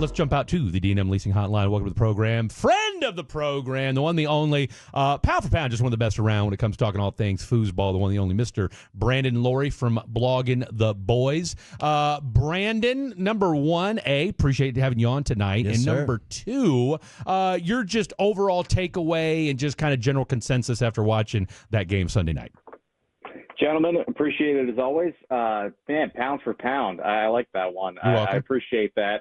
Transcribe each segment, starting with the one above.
let's jump out to the D&M Leasing Hotline. Welcome to the program. Friend of the program, the one, the only, pound for pound, just one of the best around when it comes to talking all things foosball, the one, the only, Mr. Brandon Loree from Blogging the Boys. Brandon, number one, appreciate having you on tonight. Yes, and sir. number two, your just overall takeaway and just kind of general consensus after watching that game Sunday night. Gentlemen, appreciate it as always. Man, pound for pound, I like that one. I appreciate that.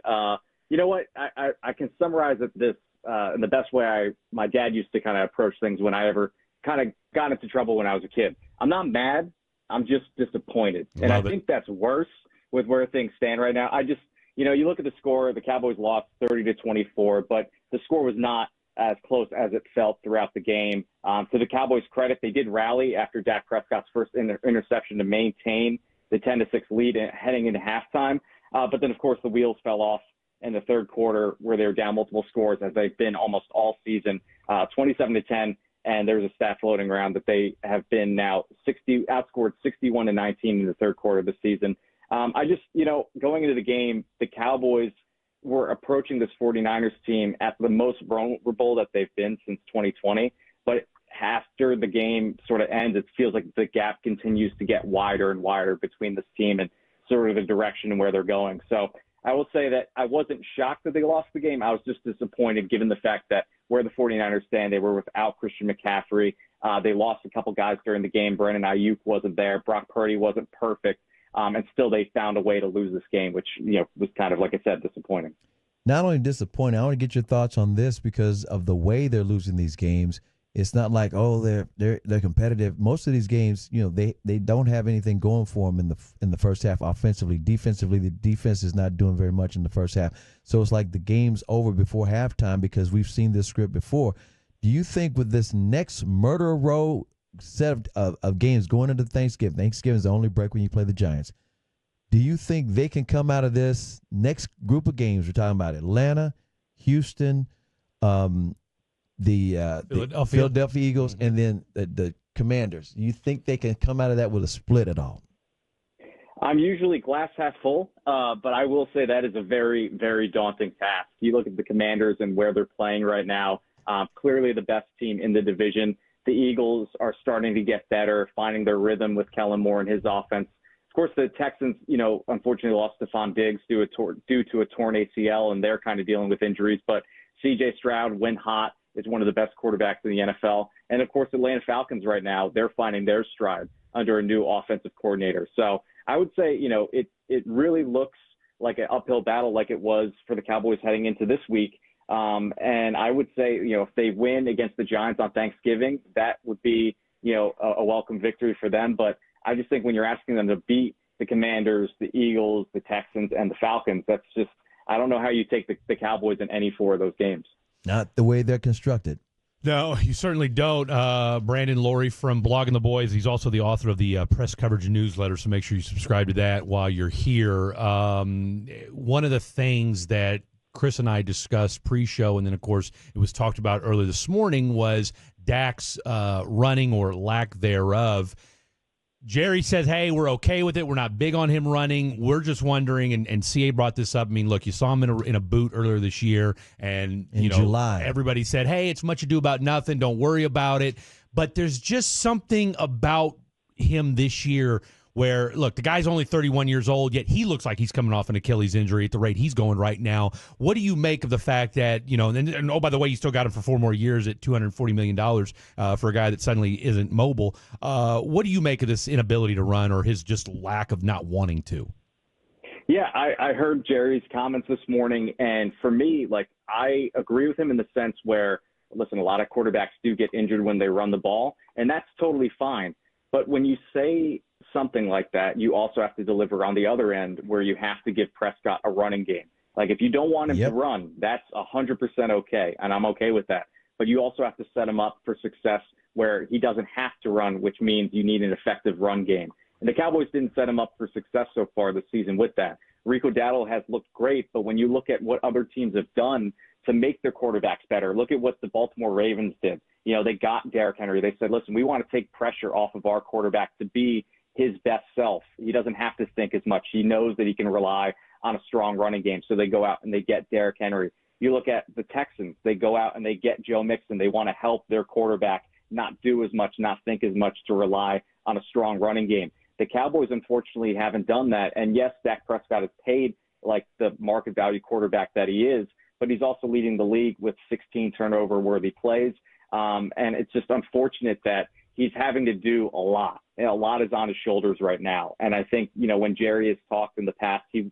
You know what? I can summarize it this in the best way my dad used to kind of approach things when I ever kind of got into trouble when I was a kid. I'm not mad. I'm just disappointed. And I think that's worse with where things stand right now. You look at the score, the Cowboys lost 30-24, but the score was not as close as it felt throughout the game. To the Cowboys' credit, they did rally after Dak Prescott's first interception to maintain the 10-6 lead heading into halftime. But then, of course, the wheels fell off in the third quarter where they were down multiple scores, as they've been almost all season, 27-10. And there's a stat floating around that they have been now outscored 61-19 in the third quarter of the season. Going into the game, the Cowboys were approaching this 49ers team at the most vulnerable that they've been since 2020. But after the game sort of ends, it feels like the gap continues to get wider and wider between this team and sort of the direction and where they're going. So I will say that I wasn't shocked that they lost the game. I was just disappointed given the fact that where the 49ers stand, they were without Christian McCaffrey. They lost a couple guys during the game. Brandon Ayuk wasn't there. Brock Purdy wasn't perfect. And still they found a way to lose this game, which, was kind of, like I said, disappointing. Not only disappointing, I want to get your thoughts on this because of the way they're losing these games. It's not like, they're competitive. Most of these games, they don't have anything going for them in the first half offensively. Defensively, the defense is not doing very much in the first half. So it's like the game's over before halftime because we've seen this script before. Do you think with this next murder row set of games going into Thanksgiving is the only break when you play the Giants, do you think they can come out of this next group of games? We're talking about Atlanta, Houston, the Philadelphia Eagles, and then the Commanders. Do you think they can come out of that with a split at all? I'm usually glass half full, but I will say that is a very, very daunting task. You look at the Commanders and where they're playing right now, clearly the best team in the division. The Eagles are starting to get better, finding their rhythm with Kellen Moore and his offense. Of course, the Texans, unfortunately lost Stephon Diggs due to a torn ACL, and they're kind of dealing with injuries. But C.J. Stroud, when hot, is one of the best quarterbacks in the NFL. And, of course, the Atlanta Falcons right now, they're finding their stride under a new offensive coordinator. So I would say, it really looks like an uphill battle like it was for the Cowboys heading into this week. And I would say, if they win against the Giants on Thanksgiving, that would be, a welcome victory for them. But I just think when you're asking them to beat the Commanders, the Eagles, the Texans, and the Falcons, that's just, I don't know how you take the Cowboys in any four of those games. Not the way they're constructed. No, you certainly don't. Brandon Loree from Blogging the Boys. He's also the author of the press coverage newsletter, so make sure you subscribe to that while you're here. One of the things that Chris and I discussed pre-show, and then, of course, it was talked about earlier this morning, was Dak's running or lack thereof. Jerry says, hey, we're okay with it. We're not big on him running. We're just wondering, and CA brought this up. I mean, look, you saw him in a boot earlier this year, and in July, everybody said, hey, it's much ado about nothing. Don't worry about it. But there's just something about him this year where, look, the guy's only 31 years old, yet he looks like he's coming off an Achilles injury at the rate he's going right now. What do you make of the fact that, and oh, by the way, you still got him for 4 more years at $240 million for a guy that suddenly isn't mobile. What do you make of this inability to run or his just lack of not wanting to? Yeah, I heard Jerry's comments this morning, and for me, I agree with him in the sense where, listen, a lot of quarterbacks do get injured when they run the ball, and that's totally fine. But when you say something like that, you also have to deliver on the other end where you have to give Prescott a running game. If you don't want him to run, that's 100% okay, and I'm okay with that. But you also have to set him up for success where he doesn't have to run, which means you need an effective run game. And the Cowboys didn't set him up for success so far this season with that. Rico Dowdle has looked great, but when you look at what other teams have done to make their quarterbacks better, look at what the Baltimore Ravens did. They got Derrick Henry. They said, listen, we want to take pressure off of our quarterback to be his best self. He doesn't have to think as much. He knows that he can rely on a strong running game. So they go out and they get Derrick Henry. You look at the Texans, they go out and they get Joe Mixon. They want to help their quarterback not do as much, not think as much, to rely on a strong running game. The Cowboys, unfortunately, haven't done that. And yes, Dak Prescott is paid like the market value quarterback that he is, but he's also leading the league with 16 turnover-worthy plays. And it's just unfortunate that he's having to do a lot. And a lot is on his shoulders right now. And I think, when Jerry has talked in the past, he's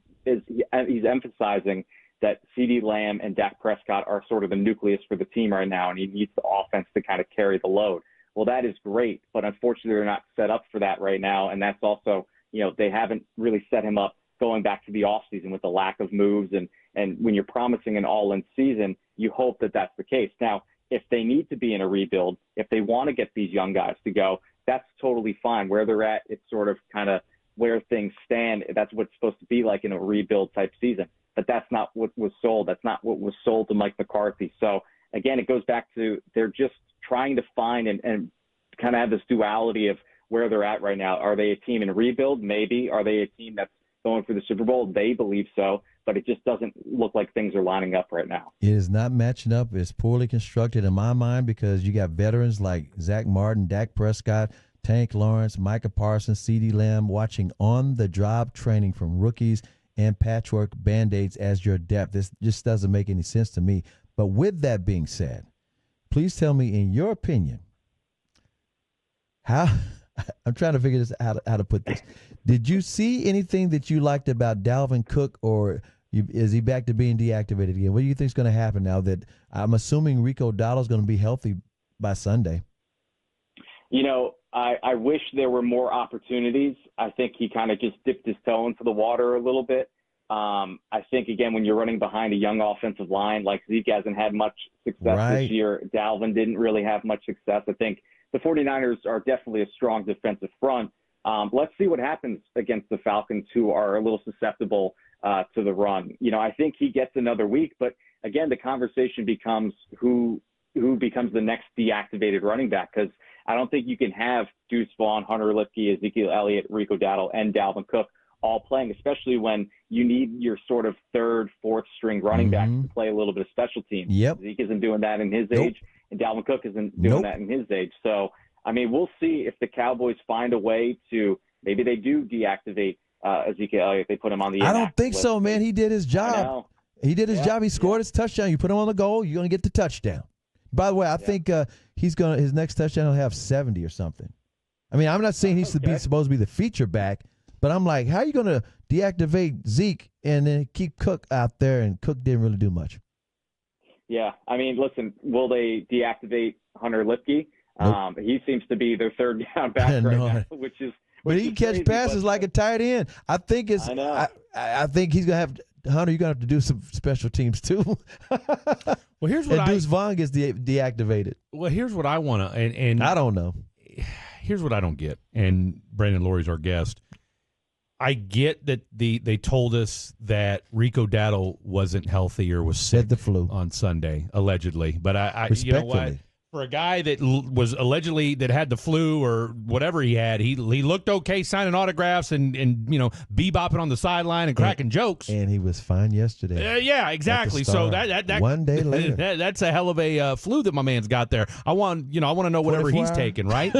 emphasizing that CeeDee Lamb and Dak Prescott are sort of the nucleus for the team right now, and he needs the offense to kind of carry the load. Well, that is great, but unfortunately they're not set up for that right now, and that's also, they haven't really set him up going back to the offseason with the lack of moves, and when you're promising an all-in season, you hope that that's the case. Now, if they need to be in a rebuild, if they want to get these young guys to go, that's totally fine. Where they're at, it's sort of kind of where things stand. That's what it's supposed to be like in a rebuild type season. But that's not what was sold. That's not what was sold to Mike McCarthy. So, again, it goes back to they're just trying to find and kind of have this duality of where they're at right now. Are they a team in rebuild? Maybe. Are they a team that's going for the Super Bowl? They believe so, but it just doesn't look like things are lining up right now. It is not matching up. It's poorly constructed in my mind because you got veterans like Zach Martin, Dak Prescott, Tank Lawrence, Micah Parsons, CeeDee Lamb watching on-the-job training from rookies and patchwork Band-Aids as your depth. This just doesn't make any sense to me. But with that being said, please tell me, in your opinion, how – I'm trying to figure this out, how to put this. Did you see anything that you liked about Dalvin Cook, or is he back to being deactivated again? What do you think is going to happen now that I'm assuming Rico Dowdle is going to be healthy by Sunday? I wish there were more opportunities. I think he kind of just dipped his toe into the water a little bit. I think, again, when you're running behind a young offensive line, like Zeke hasn't had much success this year, Dalvin didn't really have much success. I think the 49ers are definitely a strong defensive front. Let's see what happens against the Falcons, who are a little susceptible to the run. I think he gets another week, but, again, the conversation becomes who becomes the next deactivated running back, because I don't think you can have Deuce Vaughn, Hunter Lipke, Ezekiel Elliott, Rico Dowdle, and Dalvin Cook all playing, especially when you need your sort of third, fourth string running back to play a little bit of special teams. Yep. Zeke isn't doing that in his age, and Dalvin Cook isn't doing that in his age. So, I mean, we'll see if the Cowboys find a way to – maybe they do deactivate Ezekiel Elliott. They put him on the I don't think so, man. He did his job. He did his job. He scored his touchdown. You put him on the goal, you're going to get the touchdown. By the way, I think his next touchdown will have 70 or something. I mean, I'm not saying he's supposed to be the feature back, but I'm like, how are you going to deactivate Zeke and then keep Cook out there? And Cook didn't really do much. Yeah, I mean, listen, will they deactivate Hunter Lipke? Nope. He seems to be their third down back right now, which is. But he can catch passes like a tight end. I think it's. I think he's gonna have Hunter. You're gonna have to do some special teams too. Well, here's what Deuce Vaughn gets deactivated. Well, here's what I want to, and I don't know. Here's what I don't get. And Brandon Loree's our guest. I get that they told us that Rico Dowdle wasn't healthy or was sick the flu on Sunday, allegedly. But I you know what? For a guy that was allegedly that had the flu or whatever he had, he looked okay signing autographs and bebopping on the sideline and cracking jokes. And he was fine yesterday. Yeah, exactly. So that one day later, that's a hell of a flu that my man's got there. I want to know whatever he's taking, right?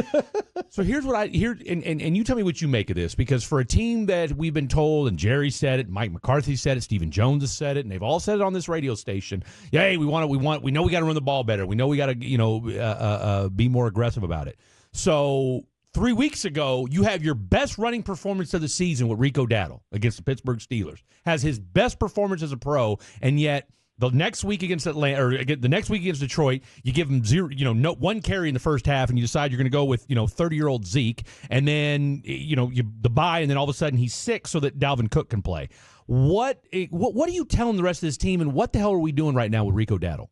So here's what and you tell me what you make of this, because for a team that we've been told, and Jerry said it, Mike McCarthy said it, Stephen Jones has said it, and they've all said it on this radio station. Yeah, hey, we know we got to run the ball better. We know we got to be more aggressive about it. So 3 weeks ago, you have your best running performance of the season with Rico Dowdle against the Pittsburgh Steelers. Has his best performance as a pro, and yet the next week against Atlanta, or the next week against Detroit, you give him one carry in the first half, and you decide you're going to go with 30-year-old Zeke, and then the bye, and then all of a sudden he's sick so that Dalvin Cook can play. What are you telling the rest of this team, and what the hell are we doing right now with Rico Dowdle?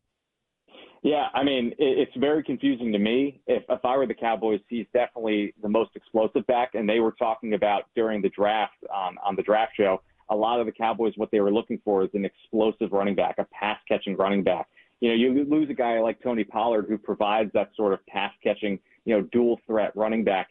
Yeah, I mean, it's very confusing to me. If I were the Cowboys, he's definitely the most explosive back, and they were talking about during the draft on the draft show, a lot of the Cowboys, what they were looking for is an explosive running back, a pass-catching running back. You lose a guy like Tony Pollard who provides that sort of pass-catching, dual-threat running back.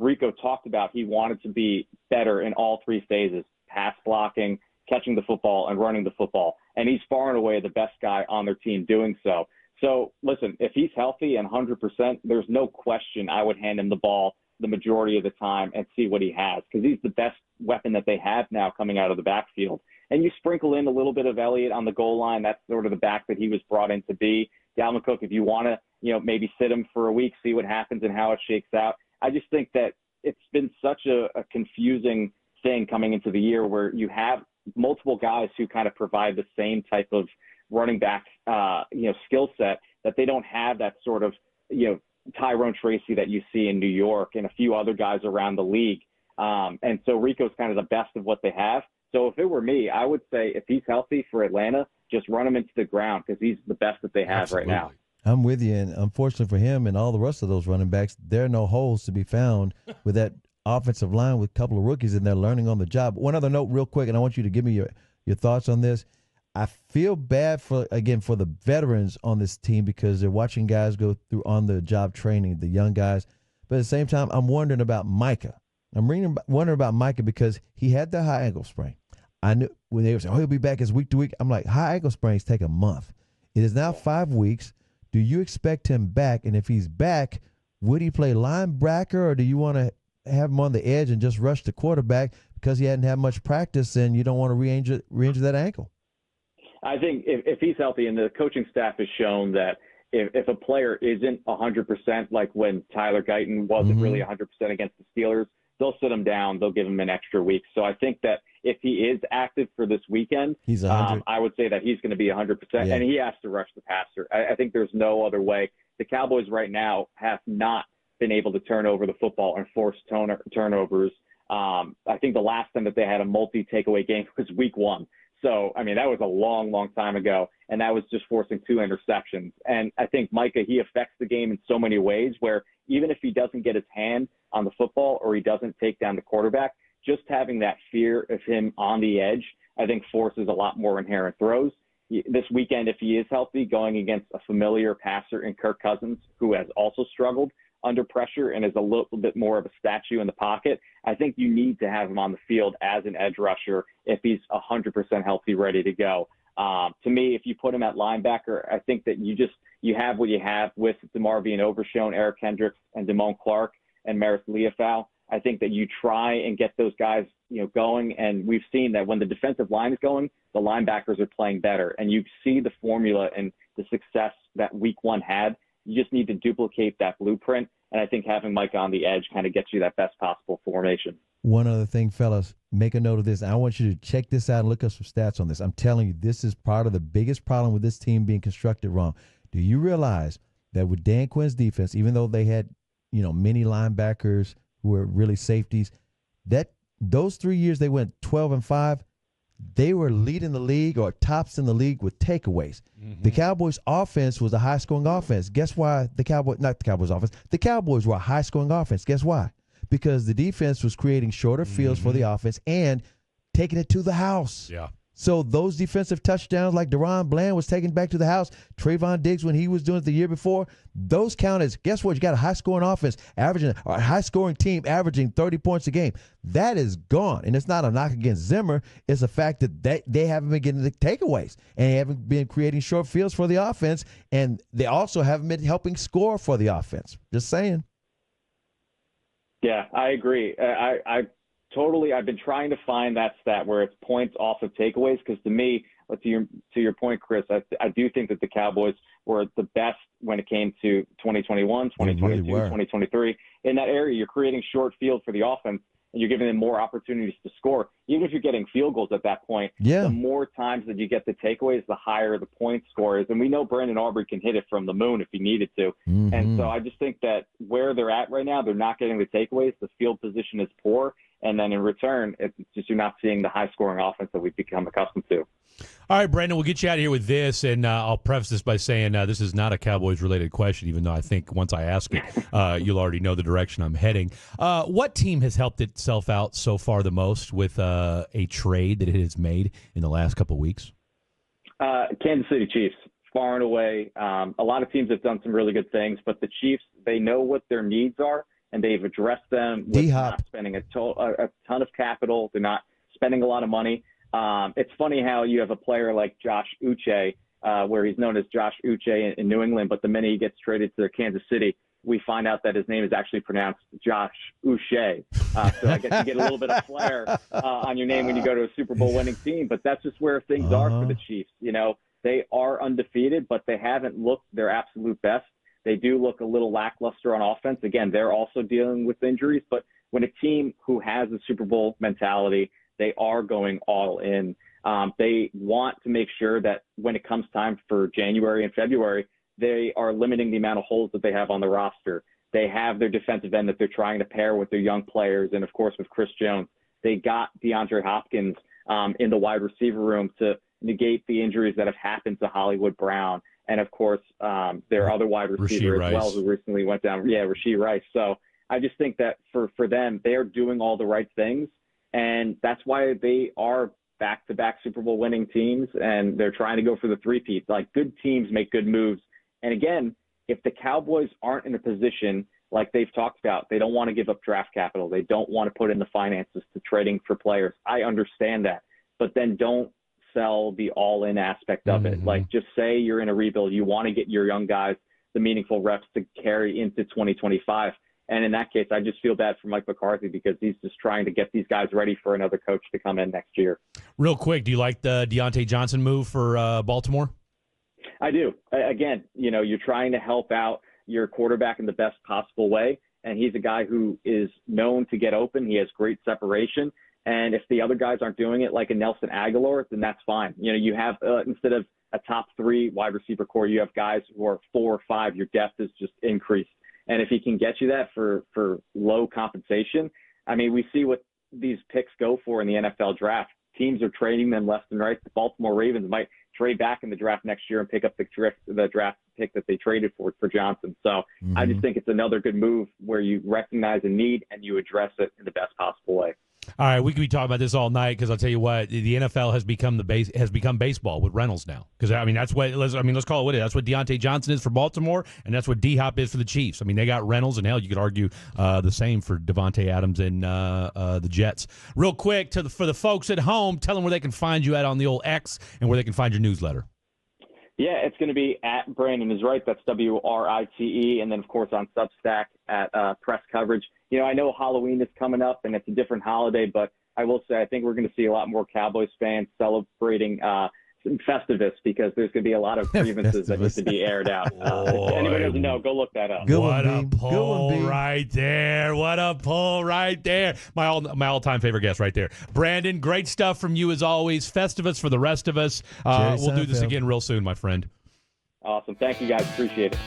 Rico talked about he wanted to be better in all three phases: pass blocking, catching the football and running the football. And he's far and away the best guy on their team doing so. So, listen, if he's healthy and 100%, there's no question I would hand him the ball the majority of the time and see what he has, because he's the best weapon that they have now coming out of the backfield. And you sprinkle in a little bit of Elliott on the goal line. That's sort of the back that he was brought in to be. Dalvin Cook, if you want to, maybe sit him for a week, see what happens and how it shakes out. I just think that it's been such a confusing thing coming into the year where you have multiple guys who kind of provide the same type of running back, skill set, that they don't have that sort of, Tyrone Tracy that you see in New York and a few other guys around the league. And so Rico's kind of the best of what they have. So if it were me, I would say if he's healthy for Atlanta, just run him into the ground because he's the best that they have Absolutely. right now. I'm with you, and unfortunately for him and all the rest of those running backs, there are no holes to be found with that offensive line with a couple of rookies, and they're learning on the job. One other note real quick, and I want you to give me your thoughts on this. I feel bad for the veterans on this team because they're watching guys go through on-the-job training, the young guys. But at the same time, I'm wondering about Micah. Wondering about Micah because he had the high ankle sprain. I knew when they were saying, he'll be back as week to week. I'm like, high ankle sprains take a month. It is now 5 weeks. Do you expect him back? And if he's back, would he play linebacker, or do you want to have him on the edge and just rush the quarterback because he hadn't had much practice and you don't want to re-injure that ankle? I think if he's healthy, and the coaching staff has shown that if a player isn't 100%, like when Tyler Guyton wasn't really 100% against the Steelers, they'll sit him down. They'll give him an extra week. So I think that if he is active for this weekend, he's 100. I would say that he's going to be 100%, and he has to rush the passer. I think there's no other way. The Cowboys right now have not been able to turn over the football and force turnovers. I think the last time that they had a multi-takeaway game was week 1. So, I mean, that was a long, long time ago, and that was just forcing 2 interceptions. And I think Micah, he affects the game in so many ways where even if he doesn't get his hand on the football or he doesn't take down the quarterback, just having that fear of him on the edge, I think forces a lot more inherent throws. This weekend, if he is healthy, going against a familiar passer in Kirk Cousins, who has also struggled under pressure and is a little bit more of a statue in the pocket, I think you need to have him on the field as an edge rusher if he's 100% healthy, ready to go. To me, if you put him at linebacker, I think that you have what you have with DeMarvion Overshown, Eric Kendricks, and Damone Clark and Maris Leofau. I think that you try and get those guys, going, and we've seen that when the defensive line is going, the linebackers are playing better, and you see the formula and the success that Week 1 had. You just need to duplicate that blueprint, and I think having Micah on the edge kind of gets you that best possible formation. One other thing, fellas, make a note of this. I want you to check this out and look up some stats on this. I'm telling you, this is part of the biggest problem with this team being constructed wrong. Do you realize that with Dan Quinn's defense, even though they had, many linebackers who were really safeties, that those 3 years they went 12-5, they were leading the league or tops in the league with takeaways. Mm-hmm. The Cowboys' offense was a high-scoring offense. Guess why the Cowboys were a high-scoring offense. Guess why? Because the defense was creating shorter fields for the offense and taking it to the house. Yeah. So those defensive touchdowns like Deron Bland was taken back to the house, Trayvon Diggs when he was doing it the year before, those count as, guess what? You got a high-scoring offense or a high-scoring team averaging 30 points a game. That is gone. And it's not a knock against Zimmer. It's the fact that they haven't been getting the takeaways and haven't been creating short fields for the offense, and they also haven't been helping score for the offense. Just saying. Yeah, I agree. I've been trying to find that stat where it's points off of takeaways, because to me, to your point, Chris, I do think that the Cowboys were the best when it came to 2021, 2022, 2023. In that area, you're creating short field for the offense, and you're giving them more opportunities to score. Even if you're getting field goals at that point, the more times that you get the takeaways, the higher the point score is. And we know Brandon Aubrey can hit it from the moon if he needed to. Mm-hmm. And so I just think that where they're at right now, they're not getting the takeaways. The field position is poor. And then in return, it's just you're not seeing the high-scoring offense that we've become accustomed to. All right, Brandon, we'll get you out of here with this, and I'll preface this by saying this is not a Cowboys-related question, even though I think once I ask it, you'll already know the direction I'm heading. What team has helped itself out so far the most with a trade that it has made in the last couple of weeks? Kansas City Chiefs, far and away. A lot of teams have done some really good things, but the Chiefs, they know what their needs are, and they've addressed them with not spending a ton of capital. They're not spending a lot of money. It's funny how you have a player like Josh Uche, where he's known as Josh Uche in New England, but the minute he gets traded to Kansas City, we find out that his name is actually pronounced Josh Uche. So I guess you get a little bit of flair on your name when you go to a Super Bowl winning team, but that's just where things are for the Chiefs. You know, they are undefeated, but they haven't looked their absolute best. They do look a little lackluster on offense. Again, they're also dealing with injuries, but when a team who has a Super Bowl mentality, they are going all in. They want to make sure that when it comes time for January and February, they are limiting the amount of holes that they have on the roster. They have their defensive end that they're trying to pair with their young players, and, of course, with Chris Jones. They got DeAndre Hopkins in the wide receiver room to negate the injuries that have happened to Hollywood Brown. And, of course, their other wide receiver as well, who recently went down. Yeah, Rashee Rice. So I just think that for them, they are doing all the right things, and that's why they are back-to-back Super Bowl winning teams, and they're trying to go for the three-peat. Like, good teams make good moves. And again, if the Cowboys aren't in a position like they've talked about, they don't want to give up draft capital. They don't want to put in the finances to trading for players. I understand that. But then don't sell the all-in aspect of it. Like, just say you're in a rebuild. You want to get your young guys the meaningful reps to carry into 2025. And in that case, I just feel bad for Mike McCarthy because he's just trying to get these guys ready for another coach to come in next year. Real quick, do you like the Deontay Johnson move for Baltimore? I do. Again, you know, you're trying to help out your quarterback in the best possible way, and he's a guy who is known to get open. He has great separation, and if the other guys aren't doing it like a Nelson Aguilar, then that's fine. You know, you have instead of a top 3 wide receiver core, you have guys who are 4 or 5. Your depth is just increased, and if he can get you that for low compensation, I mean, we see what these picks go for in the NFL draft. Teams are trading them left and right. The Baltimore Ravens might trade back in the draft next year and pick up the draft pick that they traded for Johnson. So I just think it's another good move where you recognize a need and you address it in the best possible way. All right, we could be talking about this all night because I'll tell you what, the NFL has become baseball with Reynolds now. Because I mean let's call it what it is. That's what Deontay Johnson is for Baltimore, and that's what D-Hop is for the Chiefs. I mean, they got Reynolds, and hell, you could argue the same for Devontae Adams and the Jets. Real quick, for the folks at home, tell them where they can find you at on the old X and where they can find your newsletter. Yeah, it's going to be at Brandon is Right. That's WRITE, and then of course on Substack at Press Coverage. You know, I know Halloween is coming up, and it's a different holiday, but I will say I think we're going to see a lot more Cowboys fans celebrating Festivus because there's going to be a lot of grievances that need to be aired out. If anybody doesn't know, go look that up. What a pull right there. What a pull right there. My all-time favorite guest right there. Brandon, great stuff from you as always. Festivus for the rest of us. We'll do this again real soon, my friend. Awesome. Thank you, guys. Appreciate it.